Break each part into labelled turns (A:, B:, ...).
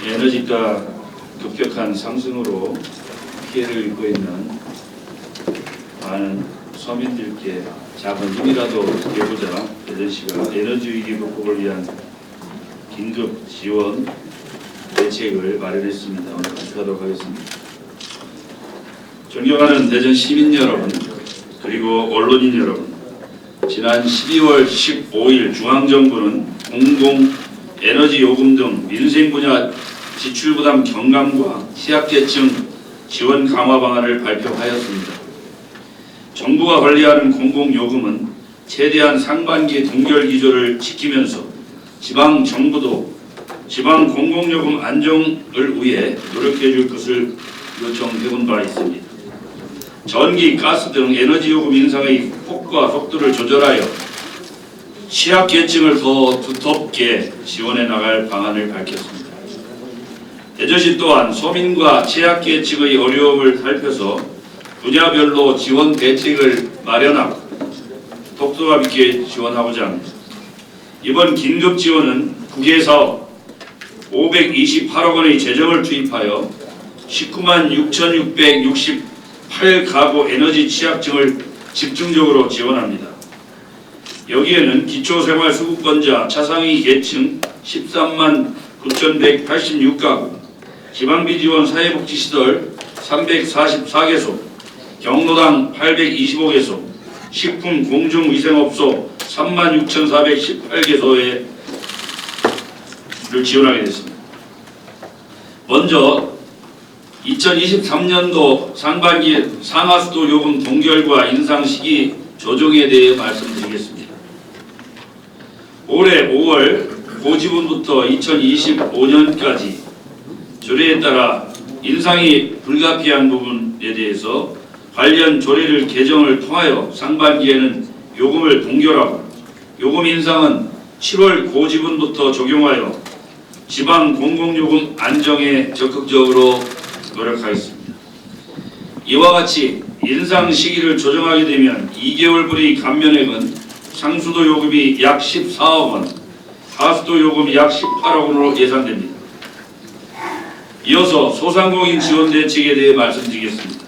A: 에너지가 급격한 상승으로 피해를 입고 있는 많은 서민들께 작은 힘이라도 드려보자 대전시가 에너지 위기 극복을 위한 긴급 지원 대책을 마련했습니다. 오늘 발표하도록 하겠습니다. 존경하는 대전 시민 여러분, 그리고 언론인 여러분, 지난 12월 15일 중앙정부는 공공 에너지 요금 등 민생 분야 지출 부담 경감과 취약계층 지원 강화 방안을 발표하였습니다. 정부가 관리하는 공공요금은 최대한 상반기 동결 기조를 지키면서 지방 정부도 지방 공공요금 안정을 위해 노력해 줄 것을 요청해 본 바 있습니다. 전기, 가스 등 에너지 요금 인상의 폭과 속도를 조절하여 취약계층을 더 두텁게 지원해 나갈 방안을 밝혔습니다. 대전시 또한 서민과 취약계층의 어려움을 살펴서 분야별로 지원 대책을 마련하고 속도감 있게 지원하고자 합니다. 이번 긴급 지원은 국외사업 528억 원의 재정을 투입하여 19만 6,668가구 에너지 취약층을 집중적으로 지원합니다. 여기에는 기초생활수급권자 차상위 계층 13만 9,186가구, 지방비지원 사회복지시설 344개소, 경로당 825개소, 식품공중위생업소 36,418개소를 지원하게 됐습니다. 먼저 2023년도 상반기 상하수도 요금 동결과 인상 시기 조정에 대해 말씀드리겠습니다. 올해 5월 고지분부터 2025년까지 조례에 따라 인상이 불가피한 부분에 대해서 관련 조례를 개정을 통하여 상반기에는 요금을 동결하고 요금 인상은 7월 고지분부터 적용하여 지방 공공요금 안정에 적극적으로 노력하겠습니다. 이와 같이 인상 시기를 조정하게 되면 2개월분의 감면액은 상수도 요금이 약 14억 원, 하수도 요금이 약 18억 원으로 예상됩니다. 이어서 소상공인 지원 대책에 대해 말씀드리겠습니다.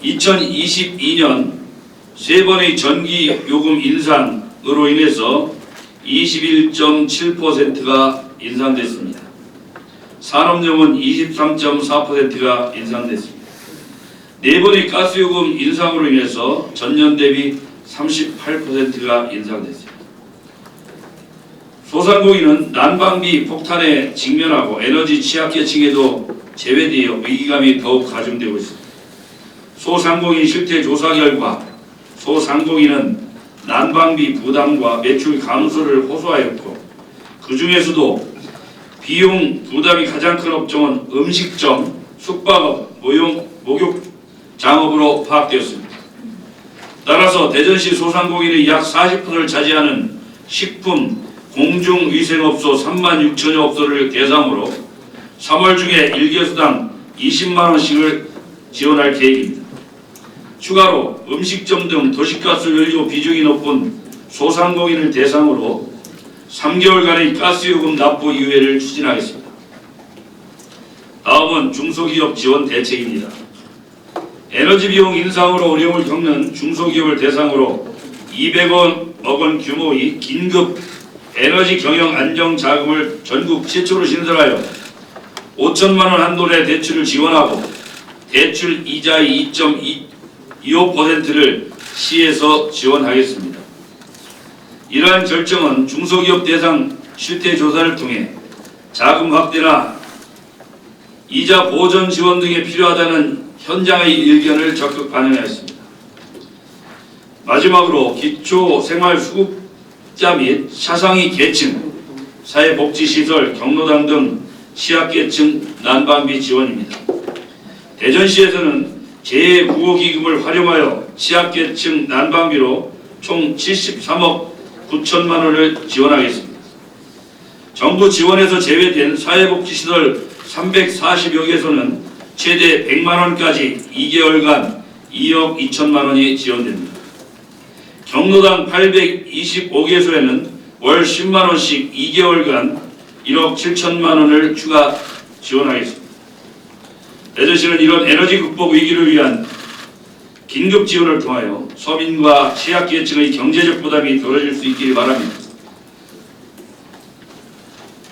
A: 2022년 3번의 전기 요금 인상으로 인해서 21.7%가 인상됐습니다. 산업용은 23.4%가 인상됐습니다. 4번의 가스요금 인상으로 인해서 전년 대비 38%가 인상됐습니다. 소상공인은 난방비 폭탄에 직면하고 에너지 취약계층에도 제외되어 위기감이 더욱 가중되고 있습니다. 소상공인 실태 조사 결과 소상공인은 난방비 부담과 매출 감소를 호소하였고, 그 중에서도 비용 부담이 가장 큰 업종은 음식점, 숙박업, 목욕장업으로 파악되었습니다. 따라서 대전시 소상공인의 약 40%를 차지하는 식품, 공중위생업소 3만 6천여 업소를 대상으로 3월 중에 1개소당 20만 원씩을 지원할 계획입니다. 추가로 음식점 등 도시가스 연료 비중이 높은 소상공인을 대상으로 3개월간의 가스요금 납부 유예를 추진하겠습니다. 다음은 중소기업 지원 대책입니다. 에너지 비용 인상으로 어려움을 겪는 중소기업을 대상으로 200억 원 규모의 긴급 에너지 경영 안정 자금을 전국 최초로 신설하여 5천만 원 한도의 대출을 지원하고 대출 이자의 2.25%를 시에서 지원하겠습니다. 이러한 결정은 중소기업 대상 실태 조사를 통해 자금 확대나 이자 보전 지원 등에 필요하다는 현장의 의견을 적극 반영하였습니다. 마지막으로 기초생활수급자 및 차상위 계층, 사회복지시설, 경로당 등 취약계층 난방비 지원입니다. 대전시에서는 제9호기금을 활용하여 취약계층 난방비로 총 73억 9천만 원을 지원하겠습니다. 정부 지원에서 제외된 사회복지시설 340여 개소는 최대 100만 원까지 2개월간 2억 2천만 원이 지원됩니다. 경로당 825개소에는 월 10만 원씩 2개월간 1억 7천만 원을 추가 지원하겠습니다. 대전시는 이런 에너지 극복 위기를 위한 긴급 지원을 통하여 서민과 취약계층의 경제적 부담이 덜어질 수 있기를 바랍니다.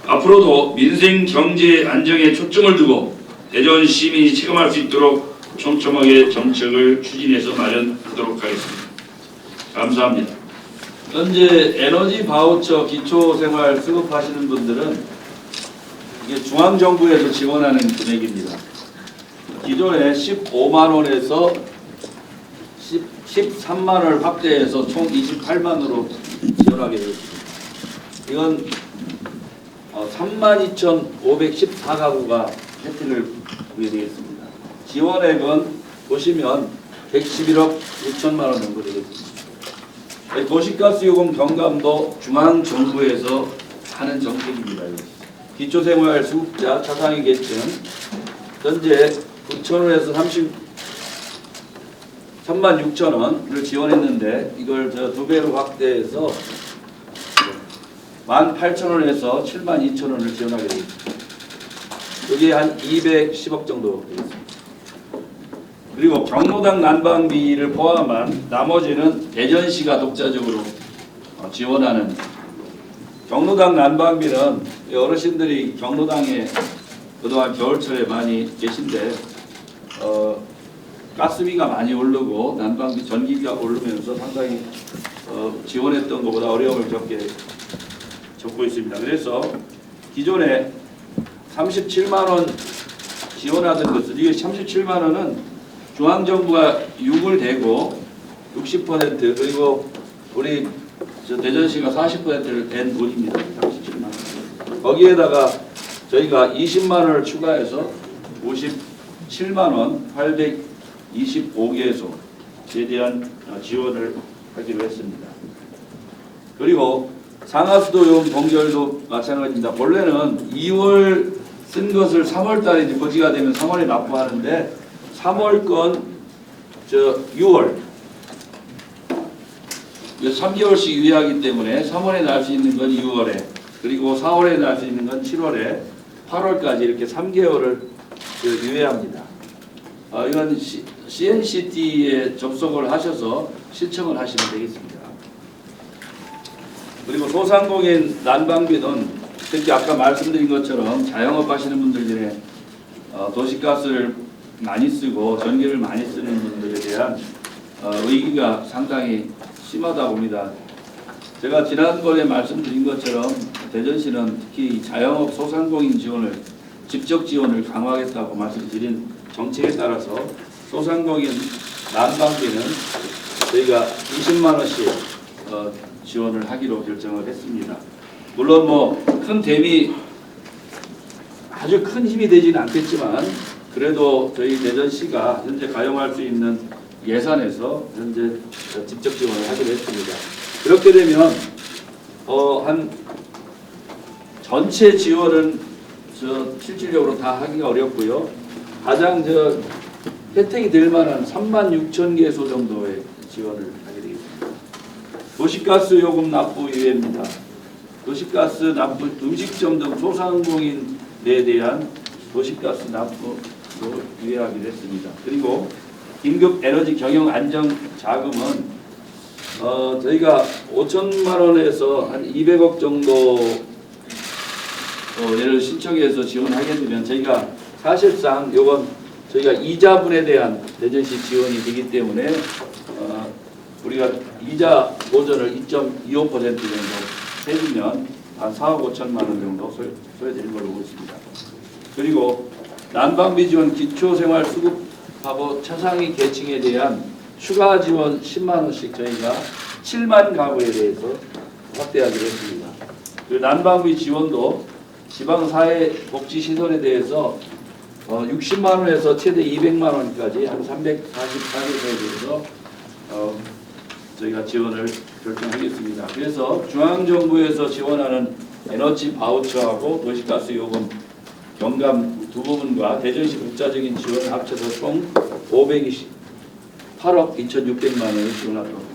A: 앞으로도 민생 경제 안정에 초점을 두고 대전 시민이 체감할 수 있도록 촘촘하게 정책을 추진해서 마련하도록 하겠습니다. 감사합니다. 현재 에너지 바우처 기초생활 수급하시는 분들은 이게 중앙정부에서 지원하는 금액입니다. 기존에 15만 원에서 13만 원을 확대해서 총 28만으로 지원하게 되었습니다. 이건 32,514가구가 혜택을 보게 되겠습니다. 지원액은 보시면 111억 6천만 원 정도 되겠습니다. 도시가스 요금 경감도 중앙정부에서 하는 정책입니다. 기초생활 수급자 차상위 계층 현재 9,000원에서 36,000원을 지원했는데 이걸 2배로 확대해서 18,000원에서 72,000원을 지원하게 되겠습니다. 여기에 한 210억 정도 되겠습니다. 그리고 경로당 난방비를 포함한 나머지는 대전시가 독자적으로 지원하는 경로당 난방비는 어르신들이 경로당에 그동안 겨울철에 많이 계신데 가스비가 많이 오르고 난방비 전기비가 오르면서 상당히 지원했던 것보다 어려움을 겪고 있습니다. 그래서 기존에 37만 원 지원하던 것을 이게 37만 원은 중앙정부가 6을 대고 60% 그리고 우리 대전시가 40%를 댄 돈입니다. 37만 원. 거기에다가 저희가 20만 원을 추가해서 57만 원 825개소에 대한 지원을 하기로 했습니다. 그리고 상하수도요금 동결도 마찬가지입니다. 원래는 2월 쓴 것을 3월 달에 거지가 되면 3월에 납부하는데 3월 건 6월 3개월씩 유예하기 때문에 3월에 날 수 있는 건 6월에 그리고 4월에 날 수 있는 건 7월에 8월까지 이렇게 3개월을 유예합니다. 이건 CNCT에 접속을 하셔서 신청을 하시면 되겠습니다. 그리고 소상공인 난방비는 특히 아까 말씀드린 것처럼 자영업 하시는 분들 중에 도시가스를 많이 쓰고 전기를 많이 쓰는 분들에 대한 위기가 상당히 심하다 봅니다. 제가 지난번에 말씀드린 것처럼 대전시는 특히 자영업 소상공인 지원을 직접 지원을 강화하겠다고 말씀드린 정책에 따라서 소상공인 난방비는 저희가 20만 원씩 지원을 하기로 결정을 했습니다. 물론 뭐 큰 댐이 아주 큰 힘이 되지는 않겠지만 그래도 저희 대전시가 현재 가용할 수 있는 예산에서 현재 직접 지원을 하기로 했습니다. 그렇게 되면 한 전체 지원은 실질적으로 다 하기가 어렵고요. 가장 혜택이 될 만한 36,000개소 정도의 지원을 하게 되겠습니다. 도시가스 요금 납부 유예입니다. 도시가스 납부 음식점 등 소상공인에 대한 도시가스 납부도 유예하기로 했습니다. 그리고 긴급 에너지 경영 안정 자금은 저희가 5천만 원에서 한 200억 정도 얘를 신청해서 지원하게 되면 저희가 사실상 요건 저희가 이자분에 대한 대전시 지원이 되기 때문에 우리가 이자 보전을 2.25% 정도 해주면 한 4억 5천만 원 정도 소요되는 걸로 보고 있습니다. 그리고 난방비 지원 기초생활 수급하고 차상위 계층에 대한 추가 지원 10만 원씩 저희가 7만 가구에 대해서 확대하기로 했습니다. 그리고 난방비 지원도 지방사회복지시설에 대해서 60만 원에서 최대 200만 원까지 한 344개소에 대해서 저희가 지원을 결정하겠습니다. 그래서 중앙정부에서 지원하는 에너지 바우처하고 도시가스 요금 경감 두 부분과 대전시 국가적인 지원을 합쳐서 총 528억 2,600만 원을 지원하도록